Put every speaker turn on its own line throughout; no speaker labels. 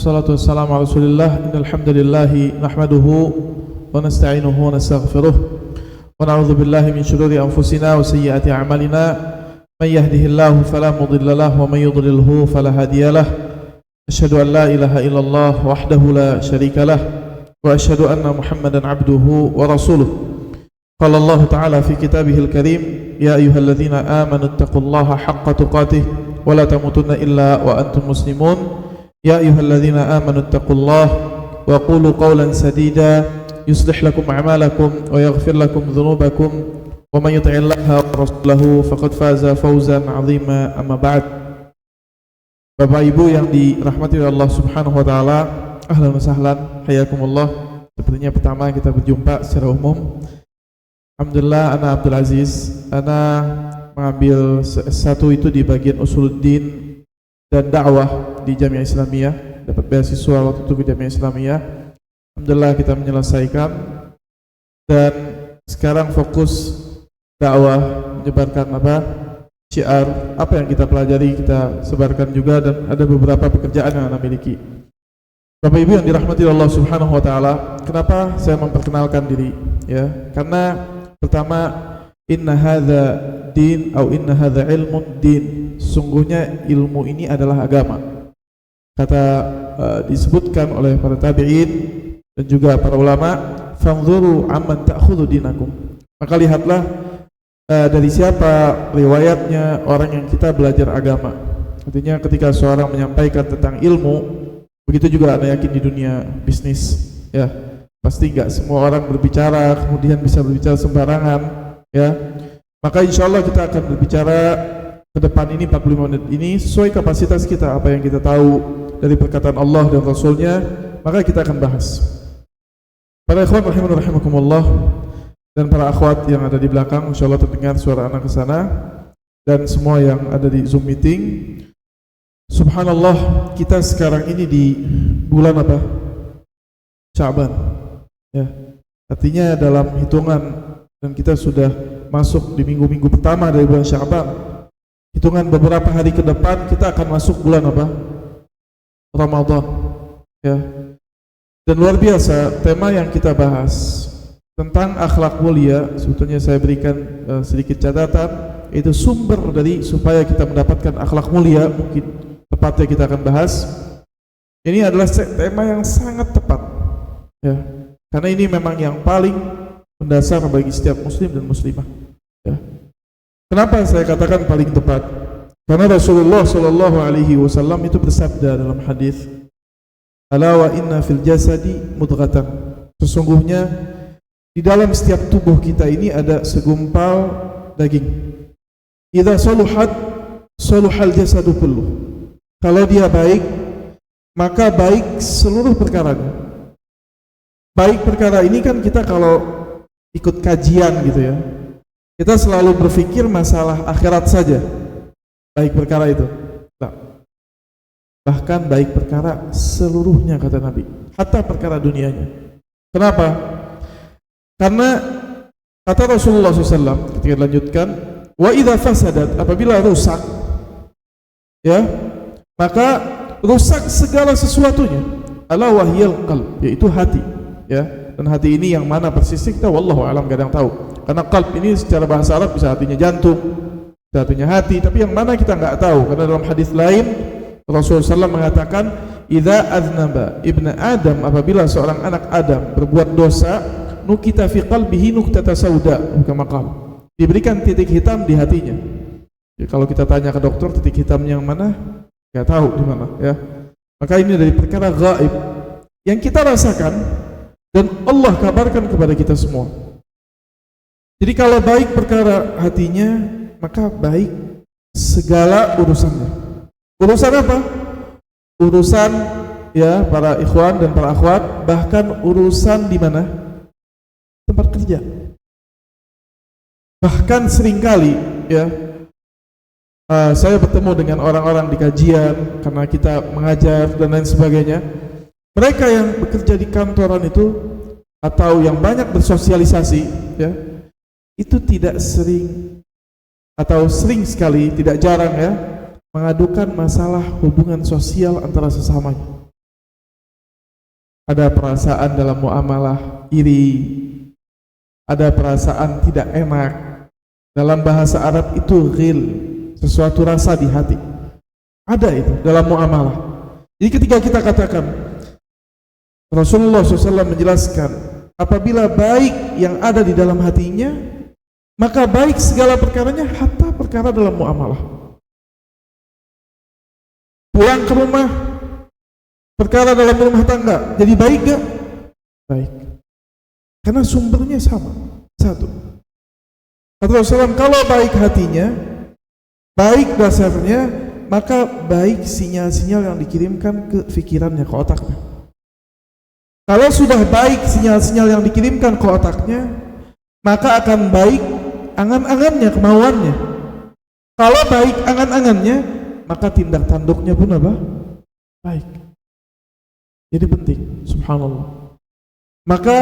Wassalatu wassalamu ala Rasulillah. Innal hamdalillahi nahmaduhu wa nasta'inuhu wa nastaghfiruh wa na'udzu billahi min shururi anfusina wa sayyiati a'malina. Man yahdihillahu fala mudilla lahu wa man yudlilhu fala hadiya lahu. Asyhadu an la ilaha illallah wahdahu la syarika lah wa asyhadu anna Muhammadan 'abduhu wa rasuluh. Qala Allah ta'ala fi kitabihil karim, ya ayyuhalladzina amanu taqullaha haqqa tuqatih wa la tamutunna illa wa antum muslimun. Ya ayyuhalladzina amanu taqullaha wa qulu qawlan sadida yuslih lakum a'malakum wa yaghfir lakum dhunubakum wa man yuti'illaha wa rasulahu faqad faza fawzan 'azima. Amma ba'd. Bapak Ibu yang dirahmati oleh Allah Subhanahu wa taala, ahlan wa sahlan, hayakumullah. Sepertinya pertama kita berjumpa secara umum. Alhamdulillah, ana Abdul Aziz. Ana mengambil S1 itu di bagian Usuluddin dan dakwah di Jamiah Islamiyah. Dapat beasiswa waktu itu ke Jamiah Islamiyah. Alhamdulillah kita menyelesaikan dan sekarang fokus dakwah, menyebarkan syiar apa yang kita pelajari kita sebarkan juga, dan ada beberapa pekerjaan yang Anda miliki. Bapak Ibu yang dirahmati Allah Subhanahu wa taala, kenapa saya memperkenalkan diri? Ya, karena pertama, inna hadza din atau inna hadza ilmun din. Sungguhnya ilmu ini adalah agama. Kata disebutkan oleh para tabi'in dan juga para ulama, fanzuru amman ta'khudhu dinakum. Maka lihatlah dari siapa riwayatnya orang yang kita belajar agama. Artinya ketika seorang menyampaikan tentang ilmu, begitu juga Anda yakin di dunia bisnis, ya pasti nggak semua orang berbicara kemudian bisa berbicara sembarangan, ya. Maka insya Allah kita akan berbicara ke depan ini 45 menit ini sesuai kapasitas kita, apa yang kita tahu dari perkataan Allah dan Rasulnya, maka kita akan bahas. Para ikhwan rahimani rahimakumullah dan para akhwat yang ada di belakang, insya Allah terdengar suara anak ke sana, dan semua yang ada di Zoom meeting. Subhanallah, kita sekarang ini di bulan apa? Sya'ban. Ya. Artinya dalam hitungan, dan kita sudah masuk di minggu-minggu pertama dari bulan Sya'ban. Hitungan beberapa hari ke depan kita akan masuk bulan apa? Ramadan. Ya. Dan luar biasa tema yang kita bahas tentang akhlak mulia. Sebetulnya saya berikan sedikit catatan, itu sumber dari supaya kita mendapatkan akhlak mulia. Mungkin tepatnya kita akan bahas. Ini adalah tema yang sangat tepat, ya. Karena ini memang yang paling mendasar bagi setiap muslim dan muslimah, ya. Kenapa saya katakan paling tepat? Karena Rasulullah Shallallahu Alaihi Wasallam itu bersabda dalam hadis, "Ala wa inna fil jasadi mudghatan." Sesungguhnya di dalam setiap tubuh kita ini ada segumpal daging. Idza saluhat saluhal jasadu kulluh. Kalau dia baik, maka baik seluruh perkaranya. Baik perkara ini kan kita kalau ikut kajian gitu ya, kita selalu berpikir masalah akhirat saja. Baik perkara itu. Nah, bahkan baik perkara seluruhnya kata Nabi, hatta perkara dunianya. Kenapa? Karena kata Rasulullah SAW ketika dilanjutkan, wa idza fasadat, apabila rusak, ya, maka rusak segala sesuatunya. Ala wahyal qalb, yaitu hati, ya. Dan hati ini yang mana persisnya kita wallahu alam, gak ada yang tahu. Karena qalb ini secara bahasa Arab bisa artinya jantung, bisa artinya hati, tapi yang mana kita nggak tahu. Karena dalam hadis lain Rasulullah SAW mengatakan, idza aznaba ibnu Adam, apabila seorang anak Adam berbuat dosa, nukita fi qalbihi nuktata sauda, kama qala, diberikan titik hitam di hatinya. Jadi kalau kita tanya ke dokter titik hitam yang mana, nggak tahu di mana, ya. Maka ini dari perkara gaib yang kita rasakan dan Allah kabarkan kepada kita semua. Jadi kalau baik perkara hatinya, maka baik segala urusannya. Urusan apa? Urusan, ya, para ikhwan dan para akhwat, bahkan urusan di mana? Tempat kerja. Bahkan seringkali, ya, saya bertemu dengan orang-orang di kajian karena kita mengajar dan lain sebagainya. Mereka yang bekerja di kantoran itu atau yang banyak bersosialisasi, ya, itu tidak sering atau sering sekali, tidak jarang, ya, mengadukan masalah hubungan sosial antara sesamanya. ada perasaan dalam muamalah iri, ada perasaan tidak enak. Dalam bahasa Arab itu ghil, sesuatu rasa di hati. Ada itu dalam muamalah. Jadi ketika kita katakan, Rasulullah SAW menjelaskan, apabila baik yang ada di dalam hatinya, maka baik segala perkaranya, hatta perkara dalam muamalah. Pulang ke rumah, perkara dalam rumah tangga, jadi baik gak? Baik. Karena sumbernya sama, satu. Kata Rasulullah, kalau baik hatinya, baik dasarnya, maka baik sinyal-sinyal yang dikirimkan ke pikirannya, ke otaknya. Kalau sudah baik sinyal-sinyal yang dikirimkan ke otaknya, maka akan baik angan-angannya, kemauannya. Kalau baik angan-angannya, maka tindak tanduknya pun apa? Baik. Jadi penting, subhanallah. Maka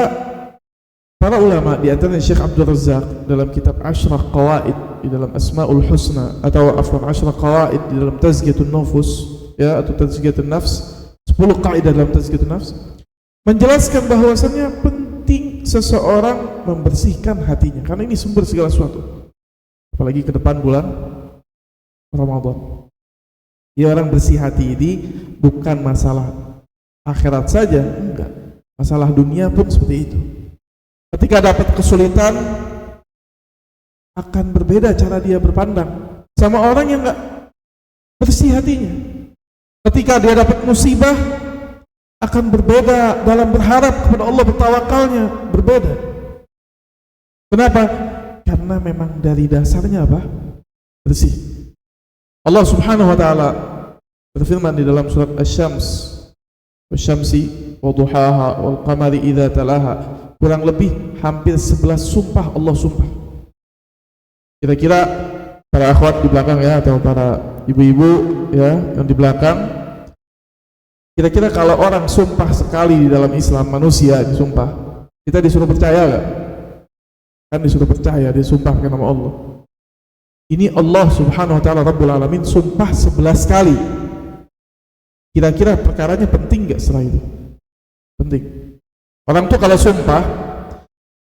para ulama, di antaranya Syekh Abdul Razak dalam kitab Ashrah Qawaid di dalam Asmaul Husna, atau afwan Ashrah Qawaid di dalam Tazkiyatun Nufus, ya, atau Tazkiyatun Nafs, 10 kaidah dalam Tazkiyatun Nafs, menjelaskan bahwasannya penting seseorang membersihkan hatinya, karena ini sumber segala sesuatu. Apalagi ke depan bulan Ramadan. Ya, orang bersih hati ini bukan masalah akhirat saja, enggak. Masalah dunia pun seperti itu. Ketika dapat kesulitan, akan berbeda cara dia berpandang sama orang yang enggak bersih hatinya. Ketika dia dapat musibah, akan berbeda dalam berharap kepada Allah, bertawakalnya berbeda. Kenapa? Karena memang dari dasarnya apa? Bersih. Allah Subhanahu wa taala berfirman di dalam surat Asy-Syams, "Wasy-syamsi wa duhaha wal qamari idza talaha." Kurang lebih hampir 11 sumpah Allah sumpah. Kira-kira para akhwat di belakang ya, atau para ibu-ibu ya yang di belakang, kira-kira kalau orang sumpah sekali di dalam Islam, manusia disumpah, kita disuruh percaya gak? Kan disuruh percaya, disumpahkan nama Allah. Ini Allah Subhanahu wa taala Rabbul Alamin sumpah 11 kali. Kira-kira perkaranya penting gak setelah itu? Penting. Orang tuh kalau sumpah,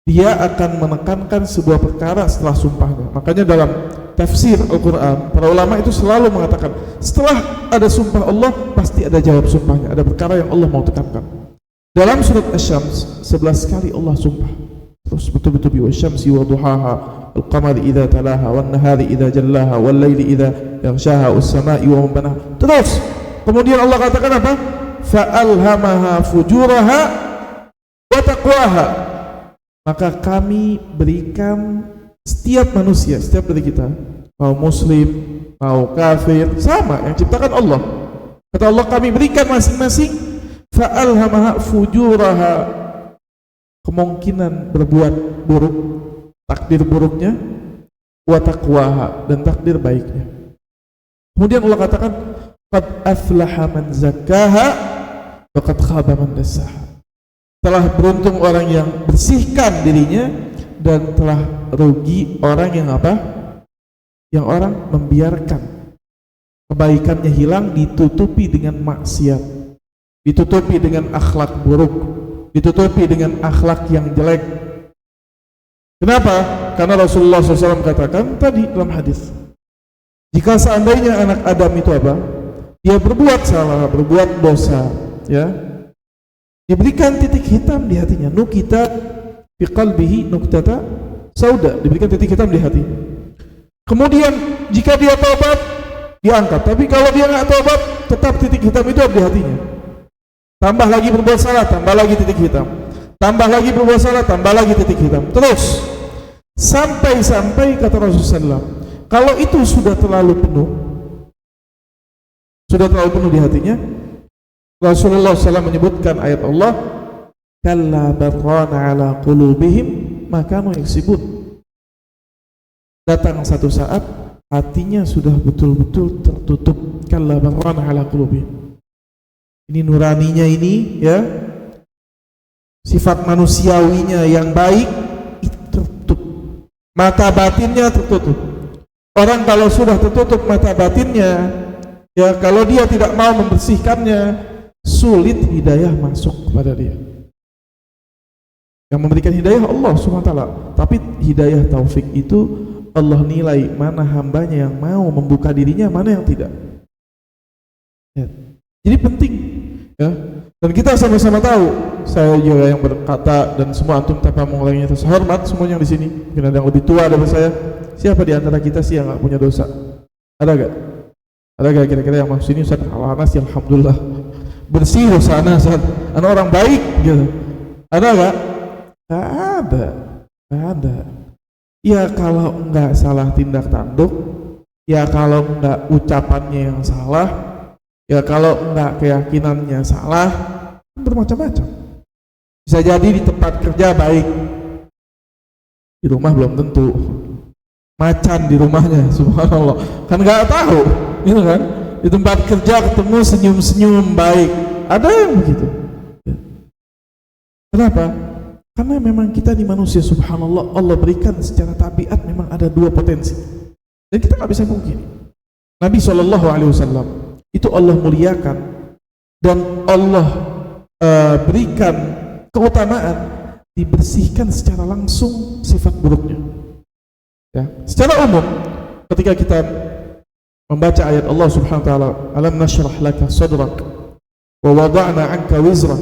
dia akan menekankan sebuah perkara setelah sumpahnya. Makanya dalam tafsir Al-Quran, para ulama itu selalu mengatakan, setelah ada sumpah Allah, pasti ada jawab sumpahnya, ada perkara yang Allah mau tekankan. Dalam surat Asy-Syams 11 kali Allah sumpah. Terus betul-betul biwasyamsi wa duhaha al-qamari idza talaha wan nahari idza jallaha wal laili idza yaghshaha was samai wa man banaha. Terus kemudian Allah katakan apa? Fa alhamaha fujuraha wa taqwaha. Maka kami berikan setiap manusia, setiap dari kita, mau muslim, mau kafir, sama yang ciptakan Allah. Kata Allah, kami berikan masing-masing fa alhamaha fujuraha, kemungkinan berbuat buruk, takdir buruknya, wa taqwaha, dan takdir baiknya. Kemudian Allah katakan, qad aflaha man zakkaha wa qad khaba man dassaha. Telah beruntung orang yang bersihkan dirinya, dan telah rugi orang yang apa? Yang orang membiarkan kebaikannya hilang, ditutupi dengan maksiat, ditutupi dengan akhlak buruk, ditutupi dengan akhlak yang jelek. Kenapa? Karena Rasulullah SAW katakan tadi dalam hadis, jika seandainya anak Adam itu apa? Dia berbuat salah, berbuat dosa, ya, diberikan titik hitam di hatinya, nukita fi qalbihi nuktata sauda, diberikan titik hitam di hati. Kemudian jika dia taubat, diangkat. Tapi kalau dia nggak taubat, tetap titik hitam itu ada di hatinya. Tambah lagi berbuat salah, tambah lagi titik hitam. Tambah lagi berbuat salah, tambah lagi titik hitam. Terus sampai kata Rasulullah SAW, kalau itu sudah terlalu penuh di hatinya, Rasulullah SAW menyebutkan ayat Allah, kalla barrana ala qulubihim ma kanu yaksibun. Datang satu saat hatinya sudah betul-betul tertutup. Kalla barrana ala qulubihim. Ini nuraninya ini, ya, sifat manusiawinya yang baik itu tertutup. Mata batinnya tertutup. Orang kalau sudah tertutup mata batinnya, ya, kalau dia tidak mau membersihkannya, sulit hidayah masuk kepada dia. Yang memberikan hidayah Allah SWT, tapi hidayah taufik itu Allah nilai mana hambanya yang mau membuka dirinya, mana yang tidak. Ya. Jadi penting, ya. Dan kita sama-sama tahu, saya juga yang berkata dan semua antum tanpa mengulanginya terhormat semuanya yang di sini. Mungkin ada yang lebih tua daripada saya. Siapa di antara kita sih yang nggak punya dosa? Ada gak? Ada gak kira-kira yang masuk sini? Ustaz, kalau Anas ya alhamdulillah bersih dosa Anas, anak orang baik gitu. Ada gak? Gak ada, gak ada. Ya kalau enggak salah tindak tanduk, ya kalau enggak ucapannya yang salah, ya kalau enggak keyakinannya salah, bermacam-macam. Bisa jadi di tempat kerja baik, di rumah belum tentu. Macan di rumahnya, subhanallah, kan nggak tahu, gitu kan? Di tempat kerja ketemu senyum-senyum baik, ada yang begitu. Kenapa? Karena memang kita di manusia, subhanallah, Allah berikan secara tabiat memang ada dua potensi, dan kita nggak bisa mungkin. Nabi SAW itu Allah muliakan dan Allah berikan keutamaan, dibersihkan secara langsung sifat buruknya. Ya, secara umum ketika kita membaca ayat Allah Subhanahu wa taala, alam nashrah laka sadrak wa wada'na 'anka wizrak.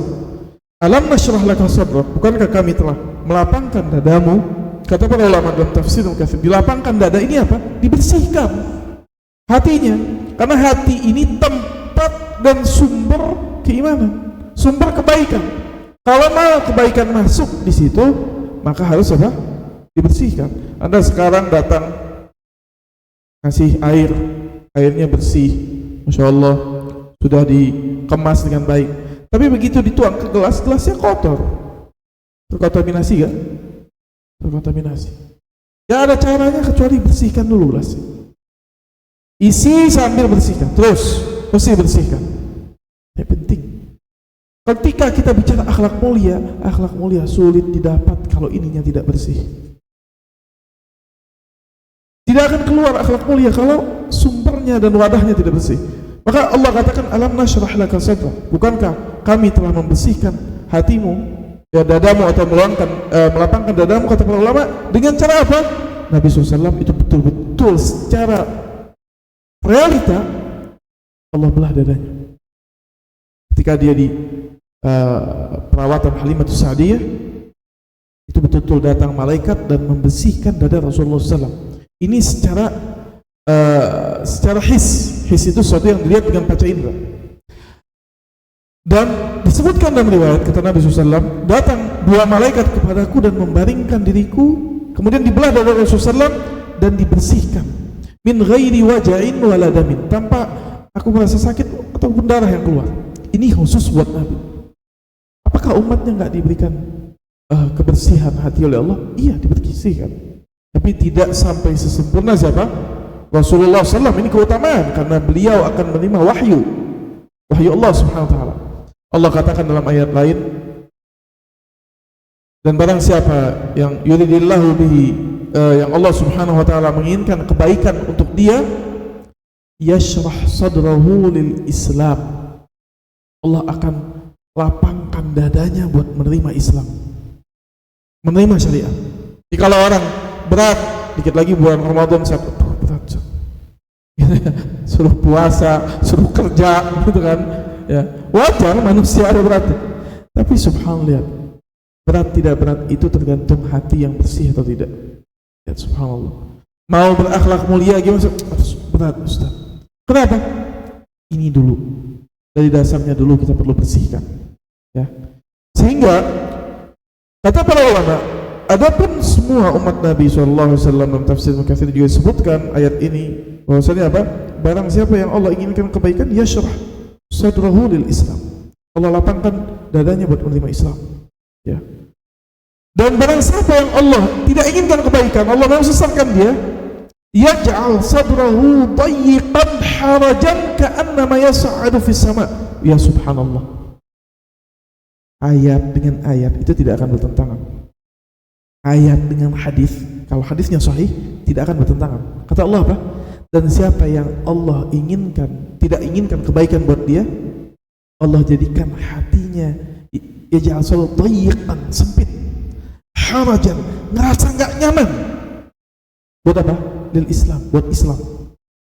Alam nashrah laka sadrak, bukankah kami telah melapangkan dadamu? Kata para ulama dalam tafsir Katsir, dilapangkan dada ini apa? Dibersihkan hatinya, karena hati ini tempat dan sumber keimanan, sumber kebaikan. Kalau mau kebaikan masuk di situ, maka harus apa? Dibersihkan. Anda sekarang datang kasih air, airnya bersih, masya Allah, sudah dikemas dengan baik. Tapi begitu dituang ke gelas, gelasnya kotor, terkontaminasi kan? Terkontaminasi. Gak ada caranya kecuali bersihkan dulu gelasnya. Isi sambil bersihkan, terus mesti bersihkan. Ini penting. Ketika kita bicara akhlak mulia sulit didapat kalau ininya tidak bersih. Tidak akan keluar akhlak mulia kalau sumbernya dan wadahnya tidak bersih. Maka Allah katakan, alam nashrah laka sadrak, bukankah kami telah membersihkan hatimu, ya dadamu, atau melapangkan dadamu, kata para ulama, dengan cara apa? Nabi SAW itu betul-betul secara realita Allah belah dadanya. Ketika dia di perawatan Halimatus Sa'diyah, itu betul-betul datang malaikat dan membersihkan dada Rasulullah SAW. Ini secara his itu sesuatu yang dilihat dengan panca indera. Dan disebutkan dalam riwayat, kata Nabi SAW, datang dua malaikat kepadaku dan membaringkan diriku, kemudian dibelah dada Rasulullah SAW dan dibersihkan min ghairi waja'in wala damin, tanpa aku merasa sakit ataupun darah yang keluar. Ini khusus buat Nabi. Apakah umatnya nggak diberikan kebersihan hati oleh Allah? Iya, dibersihkan. Tapi tidak sampai sesempurna siapa? Rasulullah SAW. Ini keutamaan karena beliau akan menerima wahyu Allah Subhanahu wa taala. Allah katakan dalam ayat lain, dan barang siapa yang yuridillahu bihi, yang Allah Subhanahu wa taala menginginkan kebaikan untuk dia, yashrah sadrahu lil Islam, Allah akan lapangkan dadanya buat menerima Islam, menerima syariat. Jadi kalau orang berat, dikit lagi bulan Ramadan, berat, suruh puasa, suruh kerja, gitu kan? Ya, wajar manusia ada berat. Tapi subhanallah, berat tidak berat itu tergantung hati yang bersih atau tidak. Ya, subhanallah. Mau berakhlak mulia gimana? Berat, Ustaz. Kenapa? Ini dulu. Dari dasarnya dulu kita perlu bersihkan. Ya. Sehingga kata para ulama, adapun semua umat Nabi SAW dalam tafsir Katsir juga sebutkan ayat ini bahwasanya apa? Barang siapa yang Allah inginkan kebaikan, yashrah sadrahu lil Islam, Allah lapangkan dadanya buat menerima Islam. Ya. Dan barang siapa yang Allah tidak inginkan kebaikan, Allah mau sesatkan dia, yaj'al sadrahu dayyiqan harajan ka'annama yas'adu fis sama'. Ya subhanallah. Ayat dengan ayat itu tidak akan bertentangan. Ayat dengan hadis, kalau hadisnya sahih, tidak akan bertentangan. Kata Allah apa? Dan siapa yang Allah inginkan, tidak inginkan kebaikan buat dia, Allah jadikan hatinya yaj'al selalu dayiqan, sempit, harajan, ngerasa nggak nyaman. Buat apa? Lil Islam, buat Islam.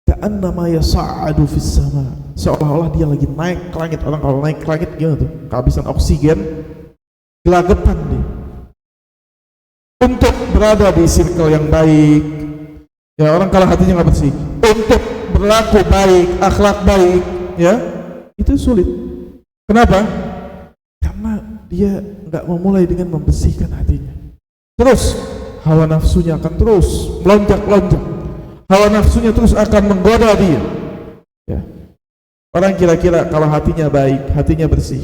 Ka'annama yas'adu fis sama, seolah-olah dia lagi naik ke langit. Orang kalau naik ke langit gimana tuh? Kehabisan oksigen, gelagapan dia. Untuk berada di circle yang baik, ya orang kalau hatinya nggak bersih, untuk berlaku baik, akhlak baik, ya itu sulit. Kenapa? Karena dia nggak memulai dengan membersihkan hatinya. Terus hawa nafsunya akan terus melonjak-lonjak. Hawa nafsunya terus akan menggoda dia. Ya. Orang kira-kira kalau hatinya baik, hatinya bersih,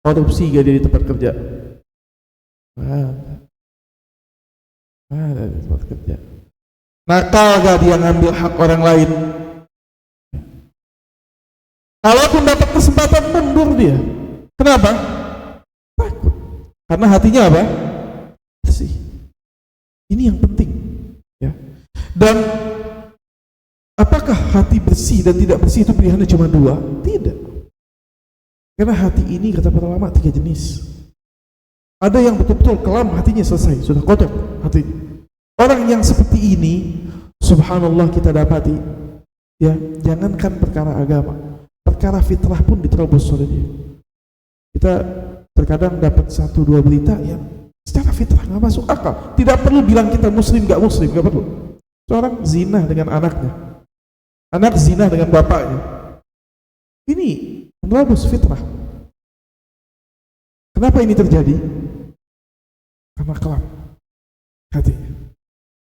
korupsi gak dia di tempat kerja? Ada di tempat kerja. Nakal gak dia ngambil hak orang lain? Kalaupun dapat kesempatan mundur dia. Kenapa? Takut. Karena hatinya apa? Bersih. Ini yang penting, ya. Dan apakah hati bersih dan tidak bersih itu pilihannya cuma dua? Tidak. Karena hati ini kata para ulama 3 jenis. Ada yang betul-betul kelam, hatinya selesai, sudah kotor hatinya. Orang yang seperti ini, subhanallah kita dapati, ya, jangankan perkara agama, perkara fitrah pun diterobos oleh dia. Kita terkadang dapat 1-2 berita yang secara fitrah nggak masuk akal. Tidak perlu bilang kita muslim, nggak muslim, nggak perlu. Seorang zina dengan anaknya, anak zina dengan bapaknya, ini menerobos fitrah. Kenapa ini terjadi? Karena kelam hatinya,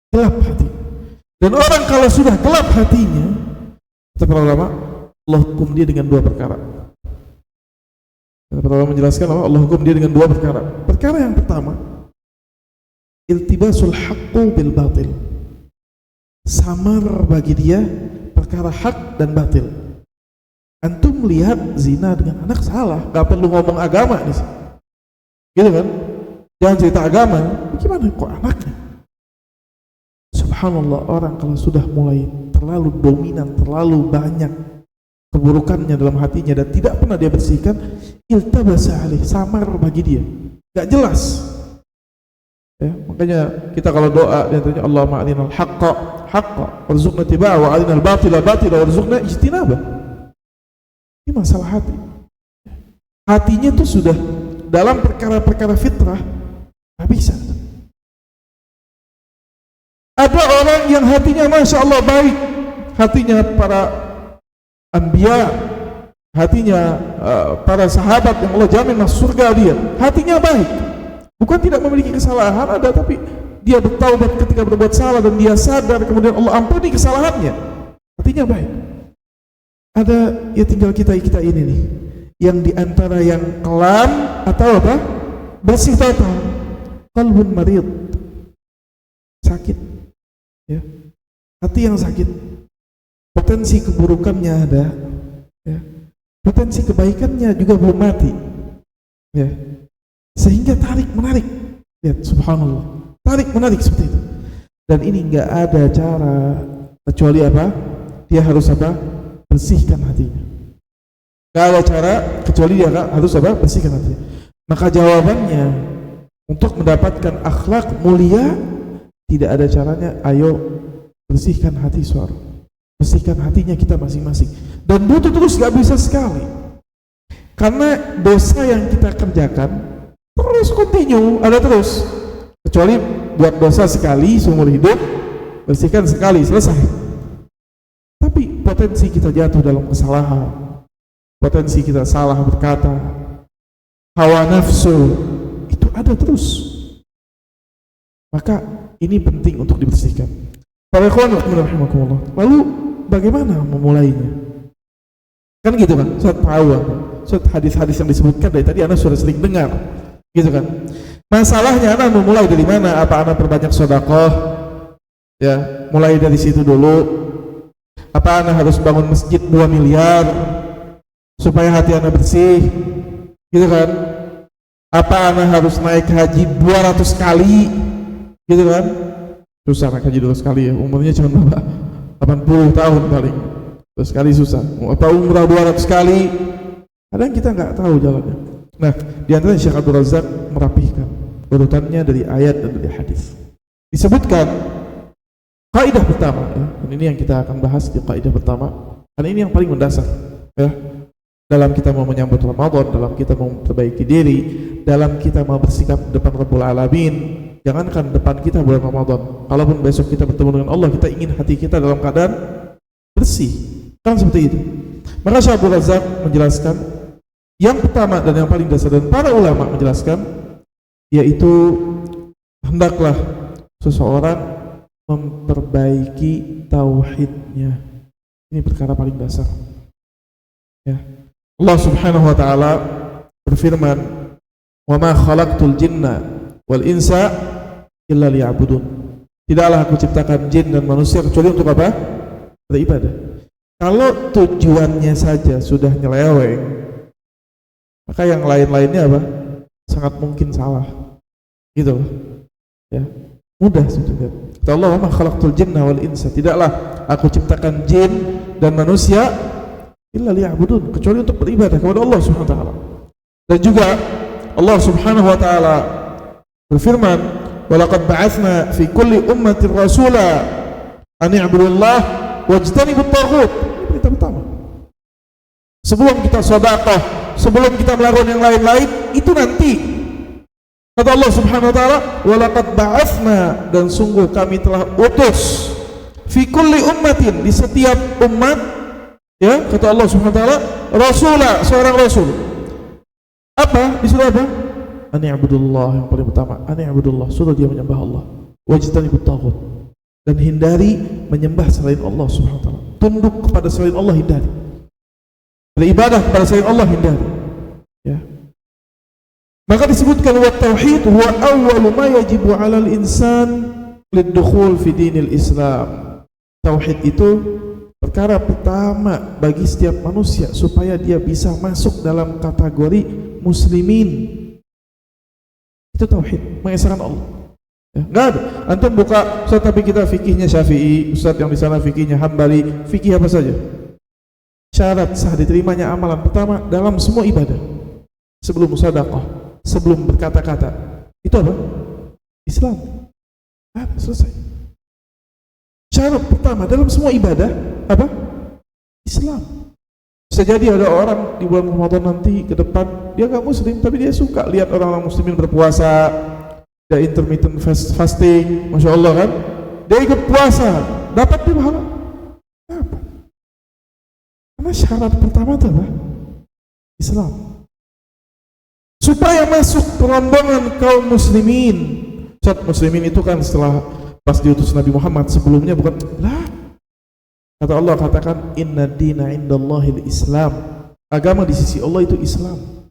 gelap hati. Dan orang kalau sudah gelap hatinya, kata para ulama, Allah hukum dia dengan 2 perkara. Kata para ulama menjelaskan bahwa Allah hukum dia dengan 2 perkara. Perkara yang pertama, iltibasul haqqu bil batil. Samar bagi dia perkara hak dan batil. Antum melihat zina dengan anak salah, gak perlu ngomong agama nih, gitu kan? Jangan cerita agama, bagaimana kok anaknya? Subhanallah, orang kalau sudah mulai terlalu dominan, terlalu banyak keburukannya dalam hatinya dan tidak pernah dia bersihkan, iltabasa alaih, samar bagi dia, gak jelas. Ya, makanya kita kalau doa diantaranya Allahumma arinal haqqa haqqa warzuqna tibaa wa arinal batila batila warzuqna ijtinabah. Ini masalah hati. Hatinya tuh sudah dalam perkara-perkara fitrah nggak bisa. Ada orang yang hatinya masya Allah baik, hatinya para anbiya, hatinya para sahabat yang Allah jamin masuk surga dia, hatinya baik, bukan tidak memiliki kesalahan, ada, tapi dia bertaubat ketika berbuat salah dan dia sadar, kemudian Allah ampuni kesalahannya, hatinya baik. Ada ya tinggal kita ini nih, yang diantara yang kelam atau apa, bersih total, qalbun marid, sakit, ya, hati yang sakit, potensi keburukannya ada, ya, potensi kebaikannya juga belum mati, ya, sehingga tarik menarik, lihat subhanallah, tarik menarik seperti itu. Dan ini nggak ada cara kecuali apa? Dia harus apa? Bersihkan hatinya. Nggak ada cara kecuali dia harus apa? Bersihkan hatinya. Maka jawabannya untuk mendapatkan akhlak mulia tidak ada caranya. Ayo bersihkan hati seorang, bersihkan hatinya kita masing-masing. Dan butuh terus, nggak bisa sekali. Karena dosa yang kita kerjakan terus continue, ada terus. Kecuali buat dosa sekali seumur hidup, bersihkan sekali, selesai. Tapi potensi kita jatuh dalam kesalahan, potensi kita salah berkata, hawa nafsu, itu ada terus. Maka ini penting untuk dibersihkan. Para ikhwan rahimakumullah. Lalu bagaimana memulainya? Kan gitu kan, saya tahu Ustaz, hadis-hadis yang disebutkan dari tadi Anda sudah sering dengar, gitu kan. Masalahnya Anda memulai dari mana? Apa Anda perbanyak sedekah? Ya, mulai dari situ dulu. Apa Anda harus bangun masjid 2 miliar supaya hati Anda bersih? Gitu kan? Apa Anda harus naik haji 200 kali? Gitu kan? Susah naik haji 200 kali ya, umurnya cuma berapa? 80 tahun paling. 200 kali susah. Apa umrah 200 kali? Kadang kita nggak tahu jalannya. Nah, di antara Syekh Abdul Razak merapihkan urutannya dari ayat dan dari hadis. Disebutkan kaidah pertama, ya, dan ini yang kita akan bahas di kaidah pertama, karena ini yang paling mendasar, ya, dalam kita mau menyambut Ramadan, dalam kita mau memperbaiki diri, dalam kita mau bersikap depan Rabbul Alamin. Jangankan depan kita bulan Ramadan, kalaupun besok kita bertemu dengan Allah, kita ingin hati kita dalam keadaan bersih, kan seperti itu. Maka Syekh Abdul Razak menjelaskan yang pertama dan yang paling dasar, dan para ulama menjelaskan, yaitu hendaklah seseorang memperbaiki tauhidnya. Ini perkara paling dasar, ya. Allah Subhanahu wa taala berfirman, "Wa ma khalaqtul jinna wal insa illa liya'budun." Tidaklah aku ciptakan jin dan manusia kecuali untuk apa? Beribadah. Kalau tujuannya saja sudah nyeleweng, maka yang lain-lainnya apa? Sangat mungkin salah. Gitu loh. Ya. Mudah sebetulnya. Kata Allah, "Wa ma khalaqtul jinna wal insa." Tidaklah aku ciptakan jin dan manusia illa liya'budun, kecuali untuk beribadah kepada Allah Subhanahu wa taala. Dan juga Allah Subhanahu wa taala berfirman, "Wa laqad ba'atsna fi kulli ummatin rasula an i'budullah wajtanibut taghut." Ini perintah pertama. Sebelum kita sedekah, sebelum kita melakukan yang lain-lain, itu nanti. Kata Allah Subhanahu wa taala, "Wa laqad ba'atsna," dan sungguh kami telah utus, fi kulli ummatin, di setiap umat, ya, kata Allah Subhanahu wa taala, rasulah, seorang rasul. Apa? Disuruh apa? Ani abudullah, yang paling pertama, ani abudullah, suruh dia menyembah Allah. Wajtanibut taghut, dan hindari menyembah selain Allah Subhanahu wa taala. Tunduk kepada selain Allah, hindari. Beribadah kepada selain Allah, hindari. Ya. Maka disebutkan wa tauhid huwa awwalu ma yajibu 'alal insan lid-dukhul fi dinil Islam. Tauhid itu perkara pertama bagi setiap manusia supaya dia bisa masuk dalam kategori muslimin. Itu tauhid, mengesahkan Allah. Ya, enggak ada. Antum buka, Ustaz, tapi kita fikihnya Syafi'i, Ustaz yang di sana fikihnya Hambali, fikih apa saja? Syarat sah diterimanya amalan pertama dalam semua ibadah, sebelum sedekah, sebelum berkata-kata, itu apa? Islam. Selesai. Syarat pertama dalam semua ibadah apa? Islam. Bisa jadi ada orang di bulan Ramadan nanti ke depan, dia gak muslim tapi dia suka lihat orang-orang muslimin berpuasa, dia intermittent fasting, Masya Allah kan, dia ikut puasa, dapat dia pahala. Apa? Karena syarat pertama itu apa? Islam. Supaya masuk rombongan kaum muslimin. Saat muslimin itu kan setelah pas diutus Nabi Muhammad, sebelumnya bukan lah. Kata Allah, katakan inna dina indallahil Islam. Agama di sisi Allah itu Islam.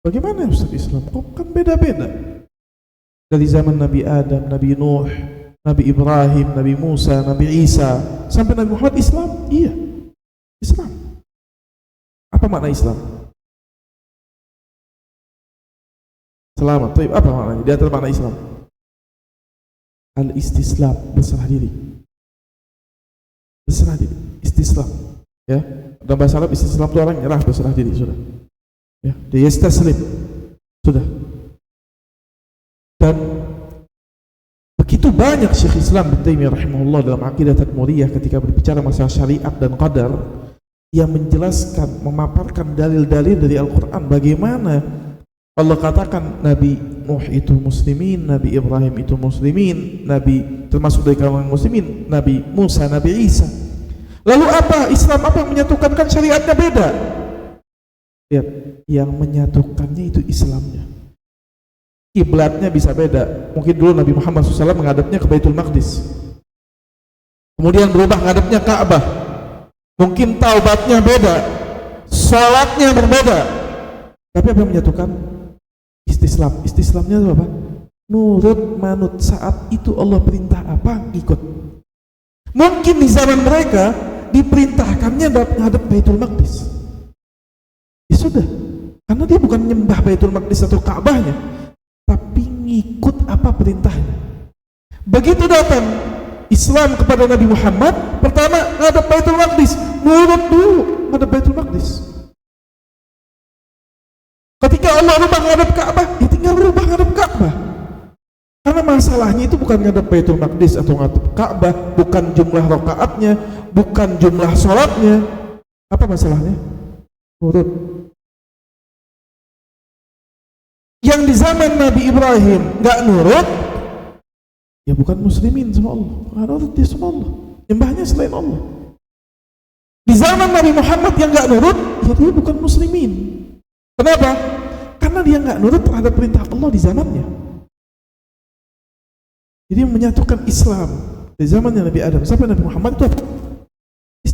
Bagaimana Ustaz Islam? Kok kan beda-beda. Dari zaman Nabi Adam, Nabi Nuh, Nabi Ibrahim, Nabi Musa, Nabi Isa, sampai Nabi Muhammad, Islam. Iya, Islam. Apa makna Islam? Selamat. Tapi apa maknanya? Di antara makna Islam, al-istislam, berserah diri. Berserah diri, istislam. Ya, dalam bahasa Arab istislam itu orang nyerah, berserah diri, sudah. Ya, dia yastaslim, sudah. Dan begitu banyak Syekh Islam Ibnu Taimiyah rahimahullah dalam Aqidah Tadmuriyah ketika berbicara masalah syariat dan qadar, yang menjelaskan, memaparkan dalil-dalil dari Al-Quran, bagaimana Allah katakan Nabi Nuh itu muslimin, Nabi Ibrahim itu muslimin, Nabi termasuk dari kalangan muslimin, Nabi Musa, Nabi Isa. Lalu apa Islam, apa yang menyatukan? Kan syariatnya beda. Lihat, yang menyatukannya itu Islamnya. Kiblatnya bisa beda. Mungkin dulu Nabi Muhammad SAW menghadapnya ke Baitul Maqdis, kemudian berubah menghadapnya Ka'bah. Mungkin taubatnya beda, sholatnya berbeda, tapi apa yang menyatukan? Istislam. Istislamnya itu apa? Nurut manut. Saat itu Allah perintah apa, ikut. Mungkin di zaman mereka diperintahkannya menghadap Baitul Maqdis, ya sudah, karena dia bukan nyembah Baitul Maqdis atau Ka'bahnya, tapi ngikut apa perintahnya. Begitu datang Islam kepada Nabi Muhammad, pertama ngadep Baitul Maqdis, nurut dulu ngadep Baitul Maqdis. Tiba-tiba Allah rubah ngadep Ka'bah, ya tinggal rubah ngadep Ka'bah. Karena masalahnya itu bukan ngadep Baitul Maqdis atau ngadep Ka'bah, bukan jumlah rakaatnya, bukan jumlah sholatnya. Apa masalahnya? Nurut. Yang di zaman Nabi Ibrahim nggak nurut, ya bukan muslimin sama Allah, nggak nurut dia sama Allah, nyembahnya selain Allah. Di zaman Nabi Muhammad yang nggak nurut, ya dia bukan muslimin. Kenapa? Karena dia nggak nurut terhadap perintah Allah di zamannya. Jadi menyatukan Islam di zamannya Nabi Adam sampai Nabi Muhammad itu apa?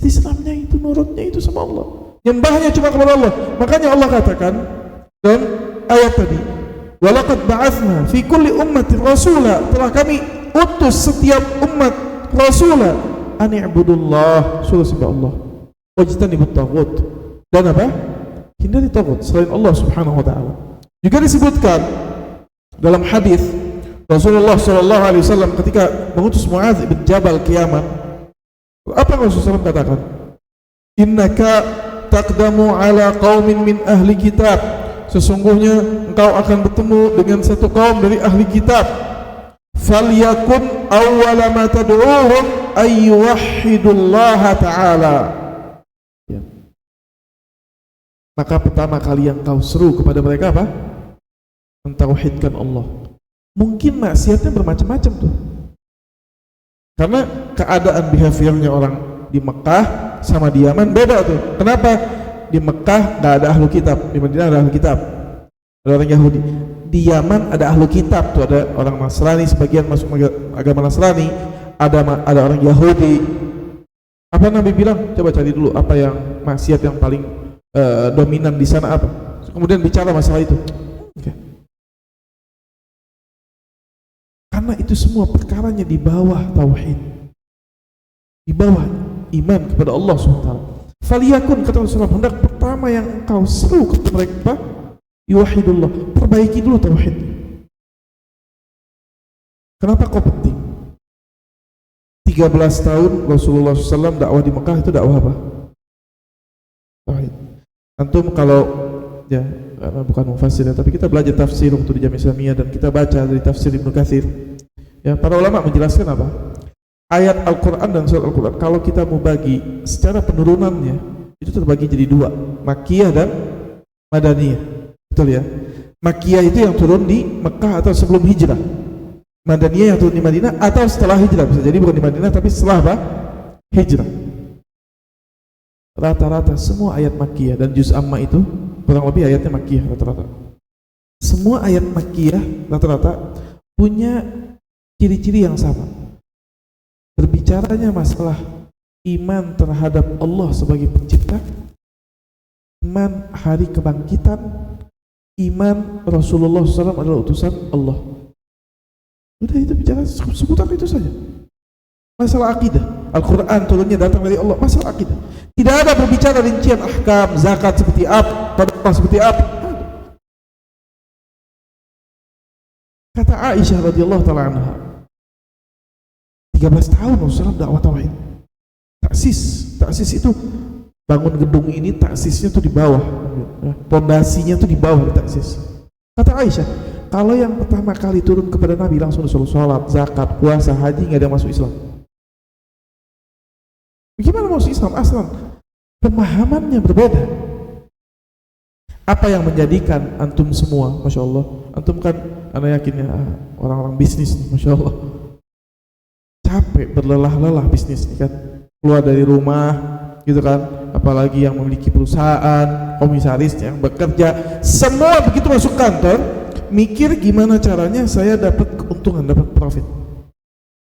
Islamnya itu, nurutnya itu sama Allah, nyembahnya cuma kepada Allah. Makanya Allah katakan dalam ayat tadi, walaqad ba'atsna fi kulli ummatin rasula, telah kami utus setiap umat rasula an i'budullah, suruh sembah Allah, wajtanibut taghut, dan apa? Hindari taghut selain Allah Subhanahu wa taala. Juga disebutkan dalam hadis Rasulullah sallallahu alaihi wasallam ketika mengutus Muadz bin Jabal ke Yaman, apa Rasulullah SAW katakan? Innaka taqdamu ala qaumin min ahli kitab, sesungguhnya engkau akan bertemu dengan satu kaum dari ahli kitab. Falyakun awwala ma tad'uhum ay yuwahhidullaha ta'ala. Ya. Maka pertama kali yang kau seru kepada mereka apa? Mentauhidkan Allah. Mungkin maksiatnya bermacam-macam tuh. Karena keadaan behaviornya orang di Mekah sama di Yaman beda tuh. Kenapa? Di Mekah nggak ada ahlu kitab, di Madinah ada ahlu kitab, ada orang Yahudi. Di Yaman ada ahlu kitab tuh, ada orang Nasrani, sebagian masuk agama Nasrani, ada orang Yahudi. Apa Nabi bilang? Coba cari dulu apa yang maksiat yang paling dominan di sana apa. Kemudian bicara masalah itu. Okay. Karena itu semua perkaranya di bawah tauhid, di bawah iman kepada Allah SWT. Faliyakun, kata Rasulullah, hendak pertama yang engkau seru kepada mereka yuwahidullah, perbaiki dulu tauhid. Kenapa kok penting? 13 tahun Rasulullah SAW dakwah di Mekah, itu dakwah apa? Tauhid. Antum kalau ya bukan mufassir ya, tapi kita belajar tafsir waktu di Jami'ah Islamiyah dan kita baca dari tafsir Ibnu Katsir. Ya, para ulama menjelaskan apa? Ayat Al-Quran dan surat Al-Quran kalau kita mau bagi secara penurunannya itu terbagi jadi dua, Makkiyah dan Madaniyah. Betul ya? Makkiyah itu yang turun di Mekah atau sebelum hijrah, Madaniyah yang turun di Madinah atau setelah hijrah. Bisa jadi bukan di Madinah tapi setelah apa? Hijrah. Rata-rata semua ayat Makkiyah dan juz amma itu kurang lebih ayatnya Makkiyah rata-rata. Semua ayat Makkiyah rata-rata punya ciri-ciri yang sama. Berbicaranya masalah iman terhadap Allah sebagai pencipta, iman hari kebangkitan, iman Rasulullah SAW adalah utusan Allah. Udah, itu bicara seputar itu saja. Masalah akidah, Al-Quran turunnya datang dari Allah, masalah akidah. Tidak ada berbicara rincian ahkam, zakat seperti apa, sedekah seperti apa. Kata Aisyah radhiyallahu taala anha, 13 tahun Rasulullah dakwah tauhid. Taksis itu bangun gedung ini, taksisnya tuh di bawah, pondasinya tuh di bawah di taksis. Kata Aisyah, kalau yang pertama kali turun kepada Nabi langsung disuruh sholat, zakat, puasa, haji, nggak ada yang masuk Islam. Bagaimana masuk Islam? Aslan pemahamannya berbeda. Apa yang menjadikan antum semua, masya Allah, antum kan, anda yakin ya, orang-orang bisnis nih, masya Allah, capek berlelah-lelah bisnis nih kan, keluar dari rumah gitu kan, apalagi yang memiliki perusahaan, komisaris yang bekerja, semua begitu masuk kantor mikir gimana caranya saya dapat keuntungan, dapat profit,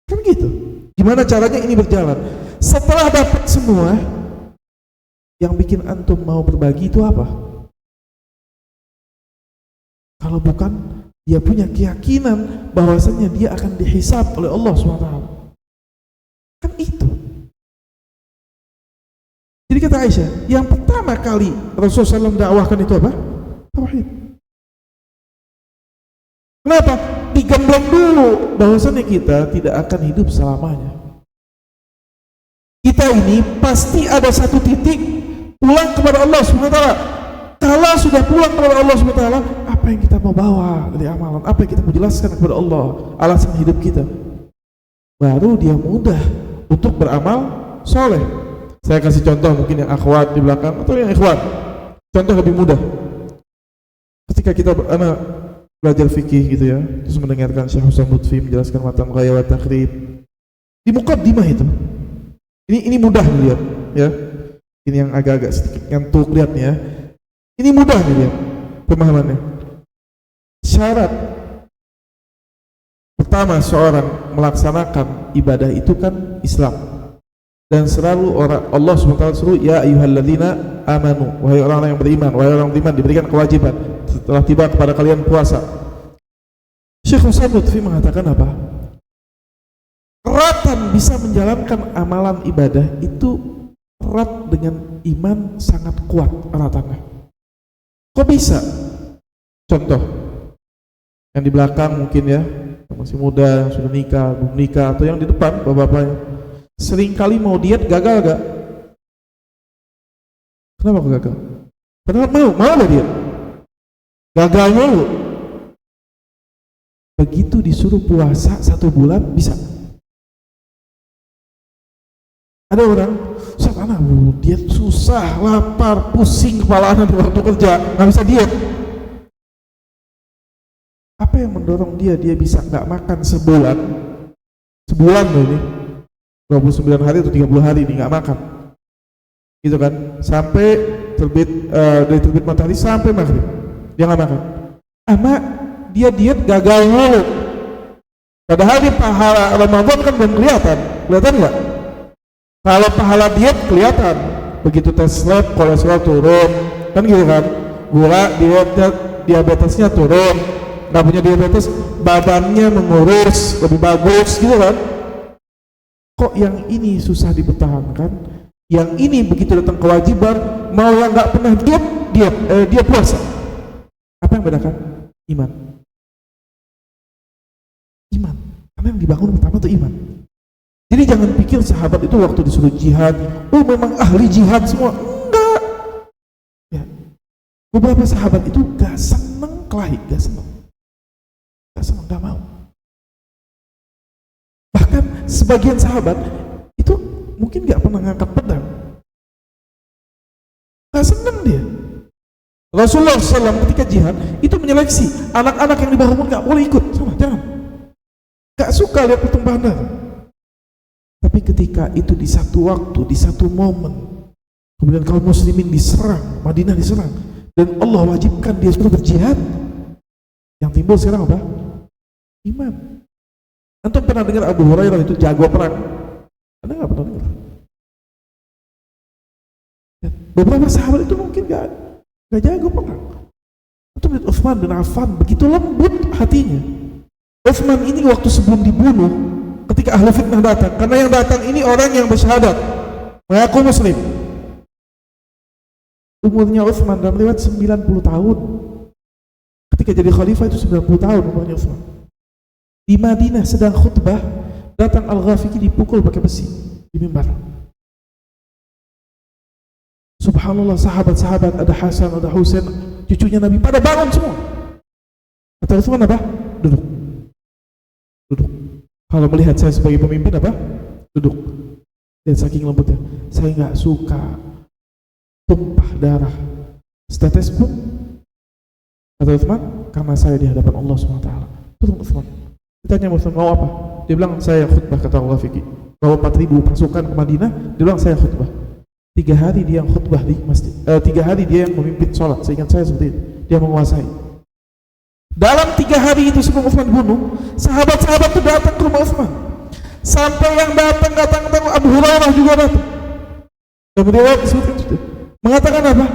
kan gitu, gimana caranya ini berjalan. Setelah dapat semua, yang bikin antum mau berbagi itu apa? Kalau bukan dia punya keyakinan bahwasanya dia akan dihisab oleh Allah SWT. Kan itu. Jadi kata Aisyah, yang pertama kali Rasulullah SAW dakwahkan itu apa? Tauhid. Kenapa? Digembleng dulu bahwasanya kita tidak akan hidup selamanya. Kita ini pasti ada satu titik pulang kepada Allah SWT. Kalau sudah pulang kepada Allah SWT, apa yang kita mau bawa dari amalan, apa yang kita mau jelaskan kepada Allah, alasan hidup kita, baru dia mudah untuk beramal soleh. Saya kasih contoh mungkin yang akhwat di belakang atau yang ikhwan. Contoh lebih mudah. Ketika kita belajar fikih gitu ya, terus mendengarkan Syekh Husain Lutfi menjelaskan matan ghaya wa takhrib. Di muqaddimah itu. Ini mudah dilihat ya. Ini yang agak-agak sedikit ngantuk lihat ya. Ini mudah dilihat pemahamannya. Syarat pertama seorang melaksanakan ibadah itu kan Islam. Dan selalu Allah SWT suruh ya ayyuhalladzina amanu, wahai orang-orang yang beriman, wahai orang beriman diberikan kewajiban setelah tiba kepada kalian puasa. Syekh Husain Lutfi mengatakan apa? Eratan bisa menjalankan amalan ibadah itu erat dengan iman, sangat kuat eratannya. Kok bisa? Contoh yang di belakang mungkin ya, yang masih muda, yang sudah nikah, belum nikah, atau yang di depan bapak-bapaknya sering kali mau diet gagal gak? Kenapa kok gagal? Padahal mau gak diet? Gagal mulu. Begitu disuruh puasa 1 bulan bisa. Ada orang, Ustaz anak diet susah, lapar, pusing kepala anak di waktu kerja, gak bisa diet. Apa yang mendorong dia bisa gak makan sebulan loh ini, 29 hari atau 30 hari ini gak makan gitu kan, sampai dari terbit matahari sampai maghrib dia gak makan. Ama dia diet gagal mulu, padahal di pahala Ramadan kan belum kelihatan gak? Kalau pahala diet kelihatan, begitu tes lab kolesterol turun, kan gitu kan, gula diabetesnya turun, nggak punya diabetes, badannya mengurus, lebih bagus, gitu kan. Kok yang ini susah dipertahankan, yang ini begitu datang kewajiban, mau yang nggak pernah dia puasa. Apa yang bedakan? Iman. Karena yang dibangun pertama itu iman. Jadi jangan pikir sahabat itu waktu disuruh jihad, oh memang ahli jihad semua. Enggak ya. Beberapa sahabat itu gak seneng kelahi, gak seneng, gak mau. Bahkan sebagian sahabat itu mungkin gak pernah ngangkat pedang, gak seneng dia. Rasulullah SAW ketika jihad itu menyeleksi anak-anak yang di bawah umur gak boleh ikut, jangan, gak suka lihat pertumpahan darah. Tapi ketika itu di satu waktu, di satu momen, kemudian kaum muslimin diserang, Madinah diserang, dan Allah wajibkan dia suruh berjihad, yang timbul sekarang apa? Iman. Antum pernah dengar Abu Hurairah itu jago perang? Anda nggak pernah dengar? Beberapa sahabat itu mungkin nggak jago perang. Antum lihat Utsman bin Affan begitu lembut hatinya. Utsman ini waktu sebelum dibunuh, ketika ahli fitnah datang, karena yang datang ini orang yang bersyahadat, mengaku muslim. Umurnya Utsman dalam riwayat 90 tahun. Ketika jadi khalifah itu 90 tahun umurnya Utsman. Di Madinah sedang khutbah, datang Al-Ghafiqi dipukul pakai besi di mimbar. Subhanallah, sahabat-sahabat, ada Hasan, ada Husain, cucunya Nabi, pada bangun semua. Kata Utsman apa? Duduk. Kalau melihat saya sebagai pemimpin apa? Duduk. Dan saking lembutnya, saya nggak suka tumpah darah setetes pun. Kata Utsman, karena saya di hadapan Allah SWT. Betul Utsman. Ditanya Utsman mau apa? Dia bilang saya khutbah, kata Allah Fikri. Bawa 4.000 pasukan ke Madinah, dia bilang saya khutbah. 3 hari dia yang khutbah di masjid. 3 hari dia yang memimpin sholat. Seingat saya seperti itu. Dia menguasai. Dalam 3 hari itu sebelum Utsman dibunuh, sahabat-sahabat itu datang ke rumah Utsman. Sampai yang datang Abu Hurairah juga datang. Dan beliau mengatakan apa?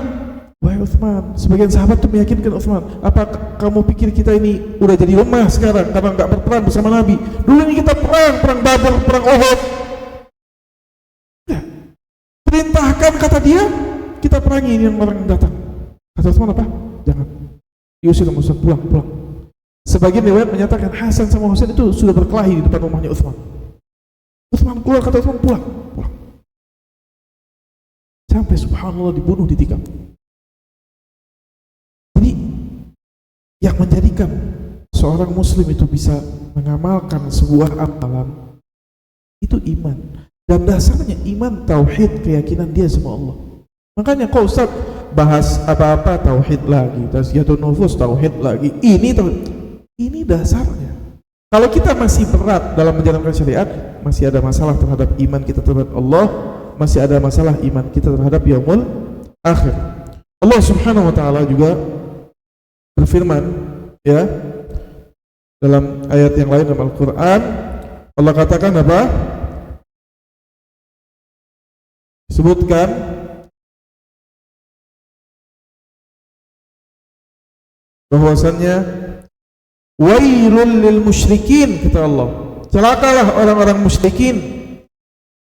Wahai Utsman, sebagian sahabat itu meyakinkan Utsman, apa kamu pikir kita ini udah jadi lemah sekarang karena nggak berperang bersama Nabi? Dulu ini kita perang Badar, perang Uhud. Ya. Perintahkan, kata dia, kita perangi ini yang orang yang datang. Kata Utsman apa? Jangan. Diusir sama Utsman, pulang. Sebagian riwayat menyatakan Hasan sama Husain itu sudah berkelahi di depan rumahnya Utsman. Utsman keluar, kata Utsman pulang. Sampai subhanallah dibunuh, ditikam. Yang menjadikan seorang muslim itu bisa mengamalkan sebuah amalan itu iman. Dan dasarnya iman, tauhid, keyakinan dia sama Allah. Makanya kok Ustaz bahas apa-apa tauhid lagi, tazkiyatun nufus tauhid lagi. Ini dasarnya. Kalau kita masih berat dalam menjalankan syariat, masih ada masalah terhadap iman kita terhadap Allah, masih ada masalah iman kita terhadap yaumul akhir. Allah Subhanahu wa taala juga berfirman ya dalam ayat yang lain dalam Al-Qur'an, Allah katakan apa? Sebutkan bahwasannya wailul lil musyrikin, kata Allah, celakalah orang-orang musyrikin